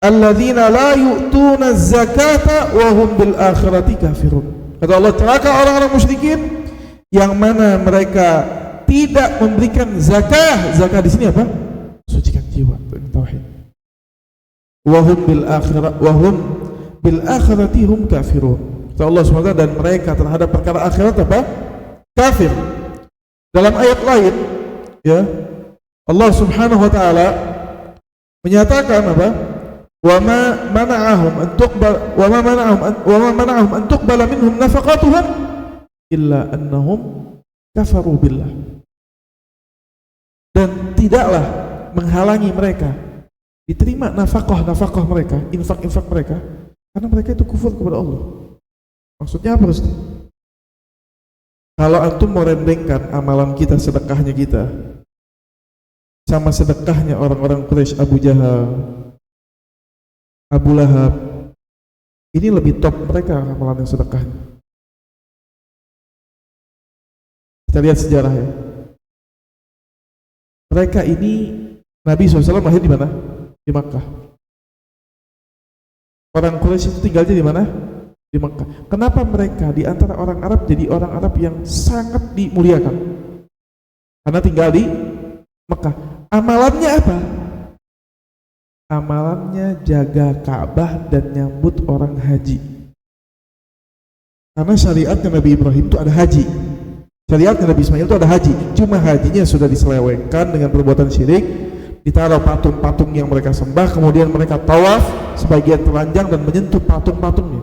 alladzina la yu'tuna zakata wa hum bil akhirati kafirun. Kata Allah, celaka orang-orang musyrikin yang mana mereka tidak memberikan zakah. Zakah di sini apa? Sucikan jiwa, tauhid. Wa hum bil akhirati hum kafirun. Kata Allah SWT, dan mereka terhadap perkara akhirat apa? Kafir. Dalam ayat lain ya Allah Subhanahu wa taala menyatakan apa? Wa ma mana'ahum an tuqbala minhum nafaqatuhum illa annahum kafaru billah. Dan tidaklah menghalangi mereka diterima nafkah mereka, infak mereka, karena mereka itu kufur kepada Allah. Maksudnya apa, Ustaz? Kalau antum merendengkan amalan kita, sedekahnya kita sama sedekahnya orang-orang Quraisy, Abu Jahal, Abu Lahab, ini lebih top mereka amalan yang sedekahnya. Kita lihat sejarahnya. Mereka ini Nabi SAW lahir di mana? Di Makkah. Orang Quraisy itu tinggalnya di mana? Di Makkah. Kenapa mereka di antara orang Arab jadi orang Arab yang sangat dimuliakan? Karena tinggal di Makkah. Amalannya apa? Amalannya jaga Ka'bah dan nyambut orang haji. Karena syariatnya Nabi Ibrahim itu ada haji. Syariatnya Nabi Ismail itu ada haji. Cuma hajinya sudah diselewengkan dengan perbuatan syirik. Ditaruh patung-patung yang mereka sembah, kemudian mereka tawaf sebagian telanjang dan menyentuh patung-patungnya.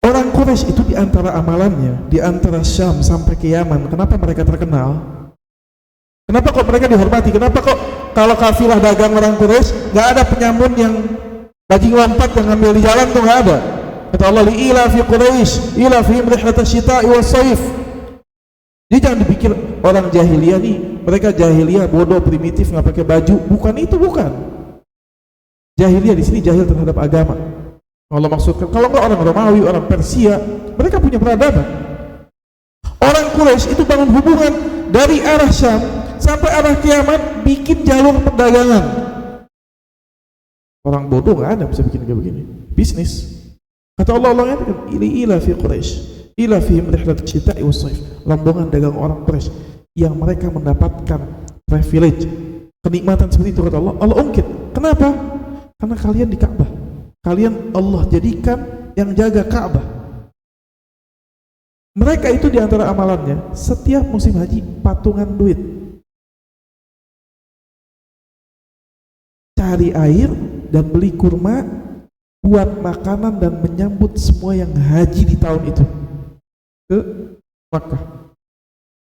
Orang Quraisy itu di antara amalannya, di antara Syam sampai ke Yaman, kenapa mereka terkenal? Kenapa kok mereka dihormati? Kenapa kok kalau kafilah dagang orang Quraisy nggak ada penyamun yang bajing lompat yang ngambil di jalan tuh nggak ada? Kata Allah, li ila fi Quraisy ila fi rihlatas syita'i was saif. Jadi jangan dipikir orang jahiliyah nih, mereka jahiliyah bodoh, primitif, nggak pakai baju. Bukan itu, bukan. Jahiliyah di sini jahil terhadap agama. Allah maksudkan, kalau nggak orang Romawi, orang Persia, mereka punya peradaban. Orang Quraisy itu bangun hubungan dari arah Syam sampai arah Yaman, bikin jalur perdagangan. Orang bodoh nggak ada bisa bikin kayak begini. Bisnis. Kata Allah nyatakan, ila fi Quraisy, ila fihim rihlat syita'i was saif. Rombongan dagang orang Quraisy yang mereka mendapatkan privilege, kenikmatan seperti itu, kata Allah, Allah ungkit. Kenapa? Karena kalian di Ka'bah. Kalian Allah jadikan yang jaga Ka'bah. Mereka itu di antara amalannya setiap musim haji patungan duit, cari air dan beli kurma, buat makanan dan menyambut semua yang haji di tahun itu ke Makkah.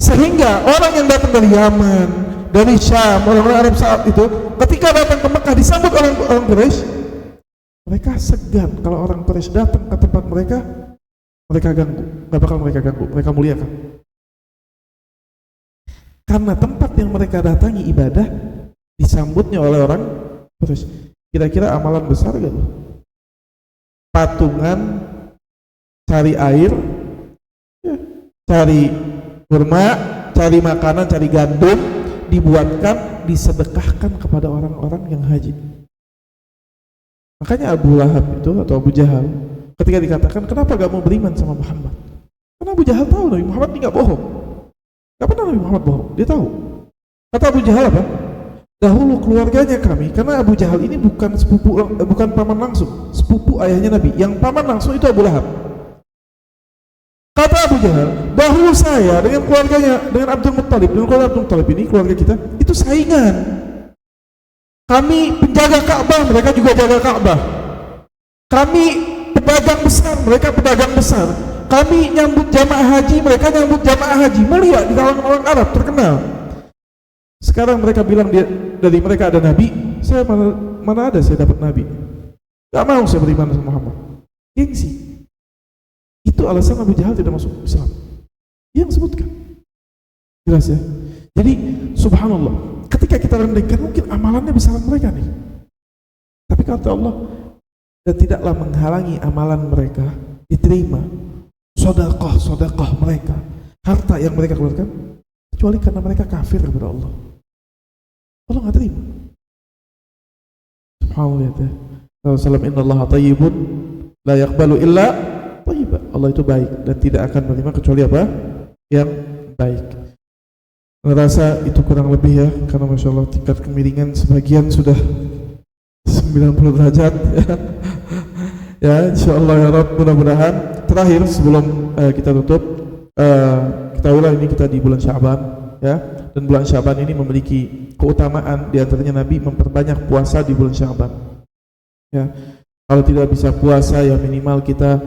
Sehingga orang yang datang dari Yaman, dari Syam, orang-orang Arab saat itu ketika datang ke Makkah disambut orang Quraisy, mereka segan kalau orang Quraisy datang ke tempat mereka ganggu. Gak bakal mereka ganggu, mereka muliakan. Karena tempat yang mereka datangi ibadah disambutnya oleh orang Quraisy. Kira-kira amalan besar gak? Patungan, cari air, cari kurma, cari makanan, cari gandum, dibuatkan, disedekahkan kepada orang-orang yang haji. Makanya Abu Lahab itu atau Abu Jahal ketika dikatakan kenapa gak mau beriman sama Muhammad, karena Abu Jahal tahu Nabi Muhammad ini gak bohong, gak pernah Nabi Muhammad bohong, dia tahu. Kata Abu Jahal apa? Dahulu keluarganya kami, karena Abu Jahal ini bukan sepupu, bukan paman langsung, sepupu ayahnya Nabi. Yang paman langsung itu Abu Lahab. Kata Abu Jahal, dahulu saya dengan keluarganya, dengan Abdul Muttalib, dengan keluarga Abdul Muttalib ini, keluarga kita, itu saingan. Kami penjaga Ka'bah, mereka juga jaga Ka'bah. Kami pedagang besar, mereka pedagang besar. Kami nyambut jamaah haji, mereka nyambut jamaah haji. Mulia di kalangan orang Arab, terkenal. Sekarang mereka bilang dari mereka ada nabi, saya mana ada saya dapat nabi. Gak mau saya beriman sama Muhammad. Gengsi. Itu alasan Abu Jahal tidak masuk Islam. Yang sebutkan. Jelas ya. Jadi subhanallah, ketika kita rendahkan mungkin amalannya besaran mereka nih. Tapi kata Allah, dan tidaklah menghalangi amalan mereka diterima sedekah mereka, harta yang mereka keluarkan, kecuali karena mereka kafir kepada Allah. Allah nggak terima. Subhanallah ya. Rasulullah innallaha thayyibun la yaqbalu illa thayyiban. Allah itu baik dan tidak akan menerima kecuali apa? Yang baik. Merasa itu kurang lebih ya, karena masya Allah tingkat kemiringan sebagian sudah 90 derajat ya. Ya insyaallah ya Rabb, mudah-mudahan terakhir sebelum kita tutup, kita ulang, ini kita di bulan Sya'ban ya, dan bulan Sya'ban ini memiliki keutamaan, di antaranya Nabi memperbanyak puasa di bulan Sya'ban ya. Kalau tidak bisa puasa ya minimal kita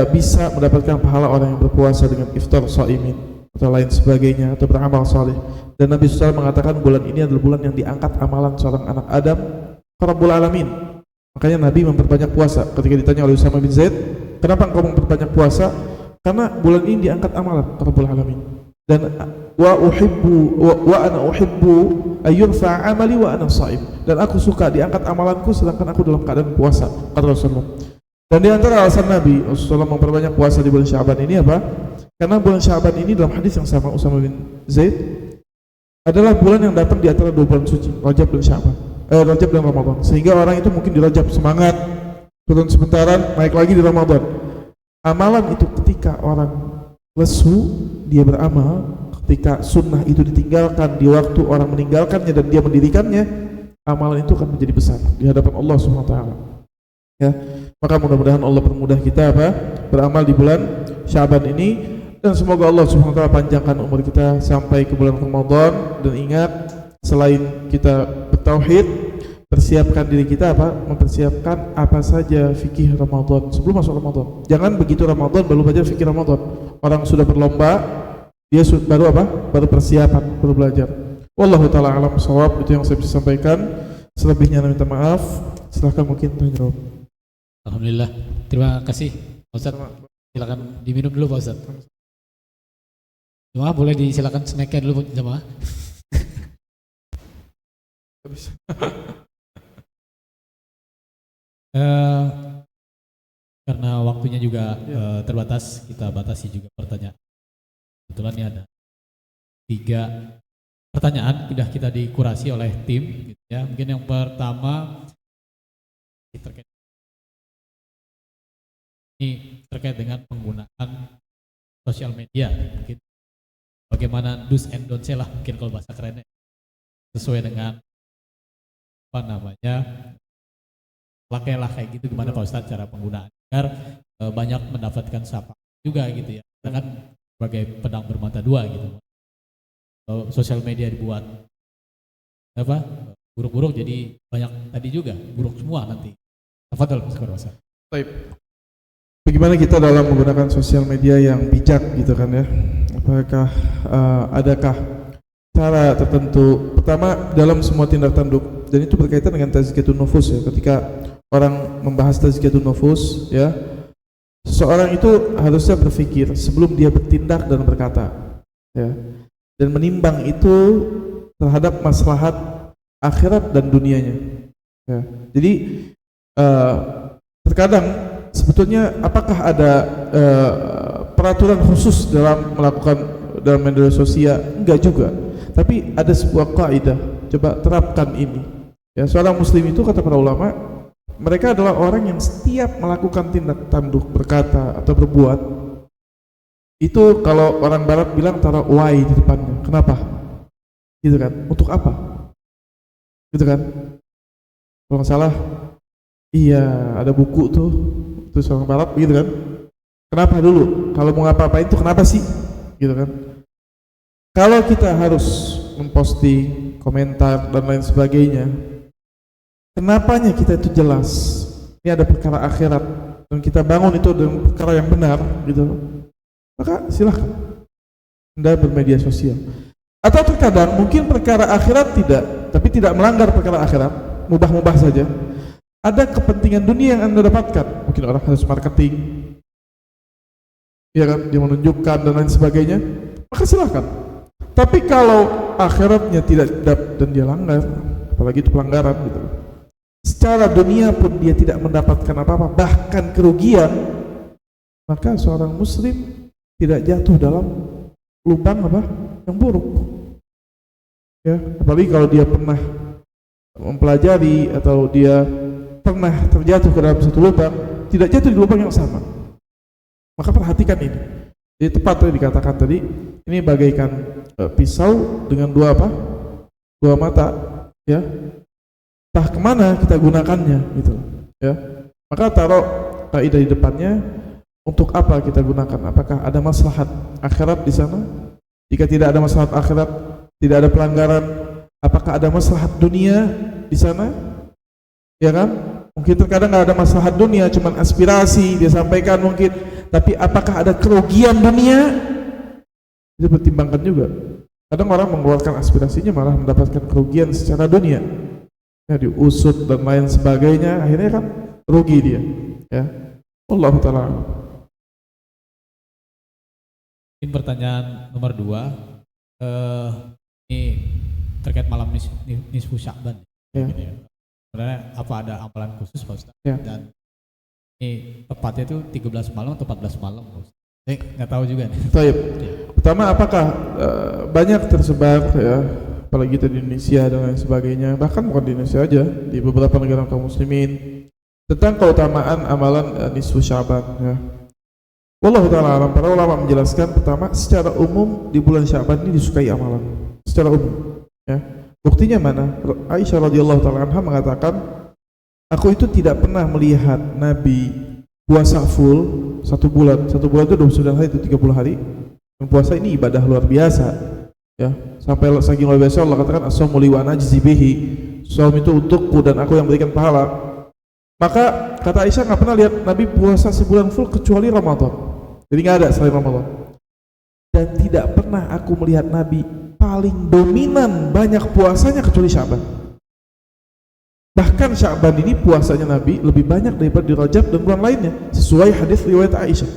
bisa mendapatkan pahala orang yang berpuasa dengan iftar shaimin atau lain sebagainya, atau beramal saleh. Dan Nabi SAW mengatakan bulan ini adalah bulan yang diangkat amalan seorang anak Adam ke Rabbul Alamin. Makanya Nabi memperbanyak puasa. Ketika ditanya oleh Usama bin Zaid, kenapa engkau memperbanyak puasa? Karena bulan ini diangkat amalan ke Rabbul Alamin. Dan wa ana uhibbu ayyurfa amali wa ana shaim. Dan aku suka diangkat amalanku sedangkan aku dalam keadaan puasa, kata Rasulullah. Dan di antara alasan Nabi Rasulullah memperbanyak puasa di bulan Sya'ban ini apa? Karena bulan Sya'ban ini dalam hadis yang sama Usama bin Zaid adalah bulan yang datang di antara dua bulan suci, Rajab dan Sya'ban. Rajab dan Ramadan. Sehingga orang itu mungkin di Rajab semangat, turun sementaran, naik lagi di Ramadan. Amalan itu ketika orang lesu, dia beramal. Ketika sunnah itu ditinggalkan di waktu orang meninggalkannya dan dia mendirikannya, amalan itu akan menjadi besar di hadapan Allah Subhanahu wa taala. Ya. Maka mudah-mudahan Allah permudah kita beramal di bulan Sya'ban ini, dan semoga Allah Subhanahu wa taala panjangkan umur kita sampai ke bulan Ramadan. Dan ingat, selain kita bertauhid, persiapkan diri kita mempersiapkan apa saja fikih Ramadan sebelum masuk Ramadan. Jangan begitu Ramadan baru belajar fikih Ramadan. Orang sudah berlomba, dia baru baru persiapan, baru belajar. Wallahu taala alam shawab. Itu yang saya bisa sampaikan. Selebihnya minta maaf. Silakan mungkin tanya jawab.
Alhamdulillah. Terima kasih Pak Ustaz. Silakan diminum dulu Pak Ustaz. Jemaah boleh disilakan snacknya dulu jemaah. Karena waktunya juga terbatas, kita batasi juga pertanyaan. Kebetulan ini ada 3 pertanyaan sudah kita dikurasi oleh tim gitu ya. Mungkin yang pertama terkait dengan penggunaan sosial media, mungkin bagaimana do's and don'ts lah mungkin kalau bahasa kerennya, sesuai dengan lakai kayak gitu, gimana Pak Ustadz cara penggunaan agar banyak mendapatkan syafaat juga gitu ya. Kita kan sebagai pedang bermata dua gitu. Kalau sosial media dibuat buruk-buruk, jadi banyak tadi juga buruk semua nanti. Tafadhol Pak Ustadz.
Baik. Bagaimana kita dalam menggunakan sosial media yang bijak gitu kan ya? Apakah adakah cara tertentu? Pertama, dalam semua tindak tanduk, dan itu berkaitan dengan tazkiyatun nufus ya. Ketika orang membahas tazkiyatun nufus ya, seseorang itu harusnya berpikir sebelum dia bertindak dan berkata ya, dan menimbang itu terhadap maslahat akhirat dan dunianya ya. Jadi terkadang sebetulnya apakah ada peraturan khusus dalam media sosial? Enggak juga. Tapi ada sebuah kaidah, coba terapkan ini. Ya, seorang muslim itu kata para ulama, mereka adalah orang yang setiap melakukan tindak tanduk, berkata atau berbuat, itu kalau orang barat bilang taruh why di depannya. Kenapa? Gitu kan? Untuk apa? Gitu kan? Kalau nggak salah, iya ada buku tuh orang barat gitu kan? Kenapa dulu? Kalau mau ngapa-ngapain itu kenapa sih? Gitu kan. Kalau kita harus memposting, komentar dan lain sebagainya, kenapanya kita itu jelas. Ini ada perkara akhirat dan kita bangun itu dengan perkara yang benar, gitu. Maka silahkan Anda bermedia sosial. Atau terkadang mungkin perkara akhirat tidak, tapi tidak melanggar perkara akhirat, mubah-mubah saja. Ada kepentingan dunia yang Anda dapatkan. Mungkin orang harus marketing, ya kan, dia menunjukkan dan lain sebagainya, maka silahkan. Tapi kalau akhiratnya tidak dan dia langgar, apalagi itu pelanggaran gitu, secara dunia pun dia tidak mendapatkan apa-apa, bahkan kerugian, maka seorang muslim tidak jatuh dalam lubang apa yang buruk, ya. Apalagi kalau dia pernah mempelajari atau dia pernah terjatuh ke dalam satu lubang, tidak jatuh di lubang yang sama. Maka perhatikan ini. Jadi tepat tadi dikatakan tadi, ini bagaikan pisau dengan dua mata, ya. Entah kemana kita gunakannya, gitu, ya. Maka taruh kaidah di depannya, untuk apa kita gunakan? Apakah ada maslahat akhirat di sana? Jika tidak ada maslahat akhirat, tidak ada pelanggaran, apakah ada maslahat dunia di sana? Ya kan? Mungkin terkadang nggak ada maslahat dunia, cuman aspirasi dia sampaikan mungkin, tapi apakah ada kerugian dunia? Itu pertimbangkan juga. Kadang orang mengeluarkan aspirasinya malah mendapatkan kerugian secara dunia, ya, diusut dan lain sebagainya, akhirnya kan rugi dia, ya. Allah Ta'ala.
Mungkin pertanyaan nomor 2, ini terkait malam nisfu Sya'ban,
ya.
Gitu ya. Sebenarnya apa ada amalan khusus Pak Ustaz?
Ya.
Dan ini tepatnya itu 13 malam atau 14 malam Pak Ustaz? Saya nggak tahu juga nih.
Taib. Pertama, apakah banyak tersebar, ya, apalagi di Indonesia dan lain sebagainya, bahkan bukan di Indonesia aja, di beberapa negara kaum muslimin, tentang keutamaan amalan nisfu Sya'ban, ya. Wallahu ta'ala alam. Para ulama menjelaskan, pertama, secara umum di bulan Sya'ban ini disukai amalan secara umum, ya. Buktinya mana? Aisyah radhiyallahu ta'ala anha mengatakan, aku itu tidak pernah melihat Nabi puasa full 1 bulan. 1 bulan itu 29 hari, itu 30 hari. Dan puasa ini ibadah luar biasa, ya. Sampai saking luar biasa Allah katakan, as-shaumu li wa ana ajzi bihi. Shaum itu untukku dan aku yang berikan pahala. Maka kata Aisyah, nggak pernah lihat Nabi puasa sebulan full kecuali Ramadan. Jadi nggak ada selain Ramadan. Dan tidak pernah aku melihat Nabi paling dominan banyak puasanya kecuali Sya'ban. Bahkan Sya'ban ini puasanya Nabi lebih banyak daripada di Rajab dan bulan lainnya, sesuai hadis riwayat Aisyah.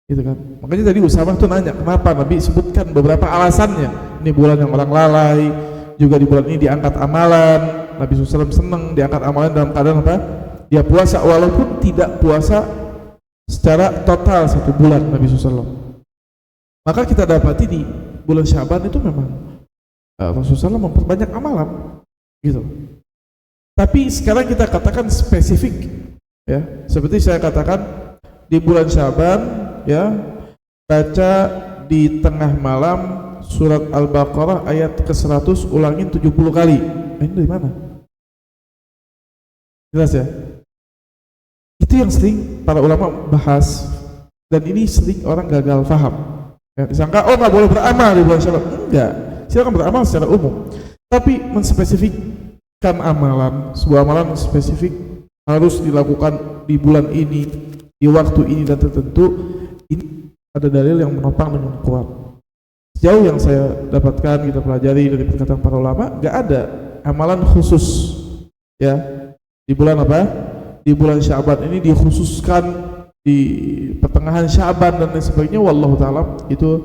Gitu kan. Makanya tadi Usamah tuh nanya, kenapa Nabi sebutkan beberapa alasannya. Ini bulan yang orang lalai, juga di bulan ini diangkat amalan. Nabi SAW senang diangkat amalan dalam keadaan apa? Dia puasa, walaupun tidak puasa secara total 1 bulan Nabi SAW. Maka kita dapati di bulan Sya'ban itu memang Rasulullah SAW memperbanyak amalan, gitu. Tapi sekarang kita katakan spesifik, ya. Seperti saya katakan di bulan Sya'ban, ya, baca di tengah malam surat Al-Baqarah ayat ke-100 ulangin 70 kali. Ini dari mana? Jelas ya? Itu yang sering para ulama bahas, dan ini sering orang gagal paham. Ya, disangka, oh nggak boleh beramal di bulan Sya'ban. Enggak, silakan beramal secara umum. Tapi menspesifikkan amalan, sebuah amalan spesifik harus dilakukan di bulan ini, di waktu ini dan tertentu, ini ada dalil yang menopang dengan kuat. Sejauh yang saya dapatkan, kita pelajari dari perkataan para ulama, nggak ada amalan khusus, ya, di bulan apa? Di bulan Sya'ban ini dikhususkan di pertengahan Sya'ban dan lain sebagainya. Wallahu ta'ala, itu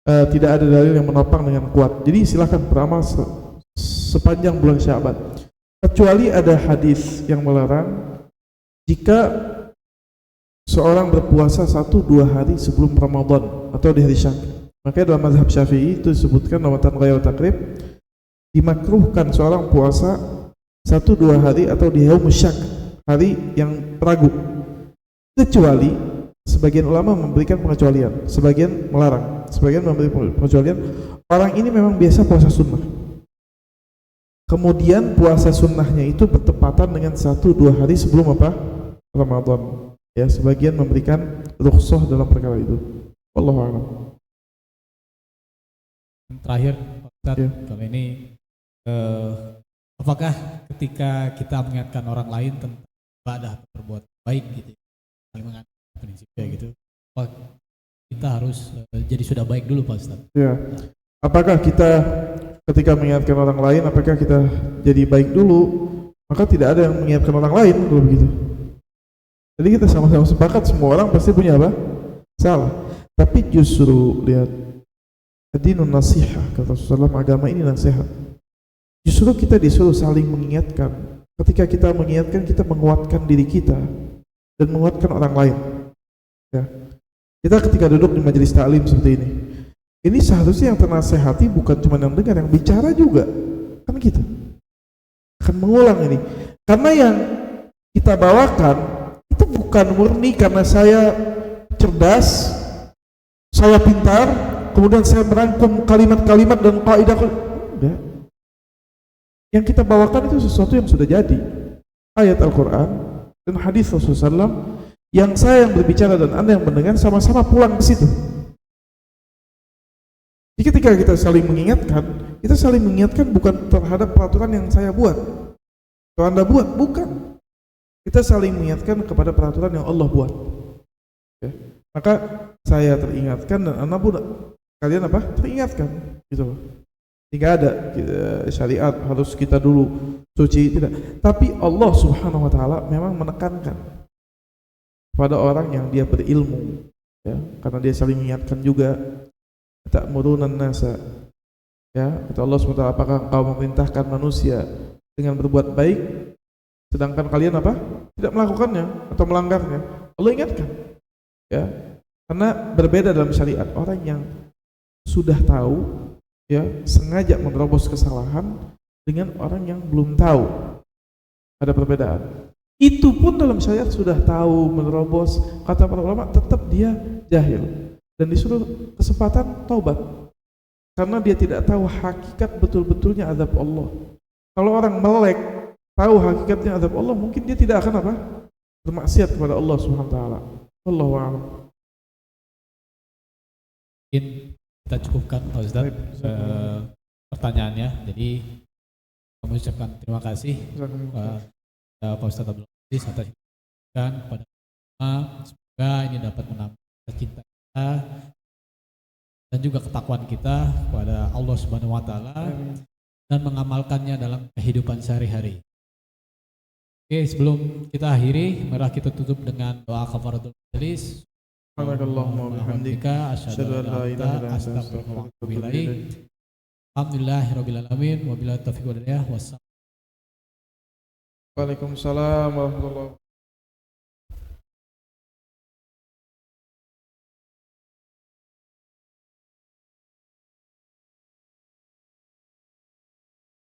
tidak ada dalil yang menopang dengan kuat. Jadi silahkan beramal sepanjang bulan Sya'ban, kecuali ada hadis yang melarang jika seorang berpuasa 1-2 hari sebelum Ramadan atau di hari Syak. Makanya dalam mazhab Syafi'i itu disebutkan lawatan ghairu takrib, dimakruhkan seorang puasa 1-2 hari atau di yaum Syak, hari yang ragu. Kecuali sebagian ulama memberikan pengecualian, sebagian melarang, sebagian memberi pengecualian. Orang ini memang biasa puasa sunnah, kemudian puasa sunnahnya itu bertepatan dengan 1-2 hari sebelum apa? Ramadan. Ya, sebagian memberikan rukhsah dalam perkara itu. Wallahu a'lam.
Yang terakhir, Pak Ustadz,
Ya.
kalau ini apakah ketika kita mengingatkan orang lain tentang ibadah atau berbuat baik gitu, saling mengingatkan prinsipnya gitu, apa kita harus jadi sudah baik dulu Pak Ustadz?
Ya. Apakah kita ketika mengingatkan orang lain, apakah kita jadi baik dulu? Maka tidak ada yang mengingatkan orang lain kalau begitu. Jadi kita sama-sama sepakat semua orang pasti punya apa? Salah. Tapi justru lihat, ad-dinun nasihah, kata Rasulullah, agama ini nasihat. Justru kita disuruh saling mengingatkan. Ketika kita mengingatkan, kita menguatkan diri kita dan menguatkan orang lain. Ya. Kita ketika duduk di majelis ta'lim seperti ini seharusnya yang ternasehati bukan cuma yang dengar, yang bicara juga. Kan kita akan mengulang ini. Karena yang kita bawakan itu bukan murni karena saya cerdas, saya pintar, kemudian saya merangkum kalimat-kalimat dan kaidah. Enggak. Yang kita bawakan itu sesuatu yang sudah jadi. Ayat Al-Quran dan hadis Rasulullah SAW, yang saya yang berbicara dan Anda yang mendengar sama-sama pulang ke situ. Jadi ketika kita saling mengingatkan bukan terhadap peraturan yang saya buat atau Anda buat, bukan. Kita saling mengingatkan kepada peraturan yang Allah buat. Ya. Maka saya teringatkan dan Anda pun kalian apa? Teringatkan, gitu loh. Tidak ada syariat harus kita dulu suci, tidak. Tapi Allah Subhanahu wa taala memang menekankan pada orang yang dia berilmu, ya, karena dia saling mengingatkan juga. Ta'murunan nasa, ya, kata Allah SWT, apakah engkau memerintahkan manusia dengan berbuat baik sedangkan kalian apa? Tidak melakukannya atau melanggarnya. Allah ingatkan, ya, karena berbeda dalam syariat. Orang yang sudah tahu, ya, sengaja menerobos kesalahan dengan orang yang belum tahu, ada perbedaan. Itu pun dalam syariat sudah tahu menerobos, kata para ulama, tetap dia jahil dan disuruh kesempatan taubat karena dia tidak tahu hakikat betul-betulnya azab Allah. Kalau orang melek tahu hakikatnya azab Allah, mungkin dia tidak akan apa? Bermaksiat kepada Allah Subhanahu wa taala. Wallahu a'lam.
Mungkin kita cukupkan Pak Ustadz pertanyaannya. Jadi kami ucapkan terima kasih Pak Ustadz Abdul Aziz atas informasi pada semoga ini dapat menambah cinta kita dan juga ketakwaan kita kepada Allah Subhanahu wa taala dan mengamalkannya dalam kehidupan sehari-hari. Oke, sebelum kita akhiri, mari kita tutup dengan doa kafaratul majelis.
Subhanakallahumma wa bihamdika asyhadu an la ilaha illa anta astaghfiruka wa atubu ilaik. Alhamdulillahirabbil alamin wa billahi taufiq wal hidayah. Waalaikumsalam warahmatullahi wabarakatuh.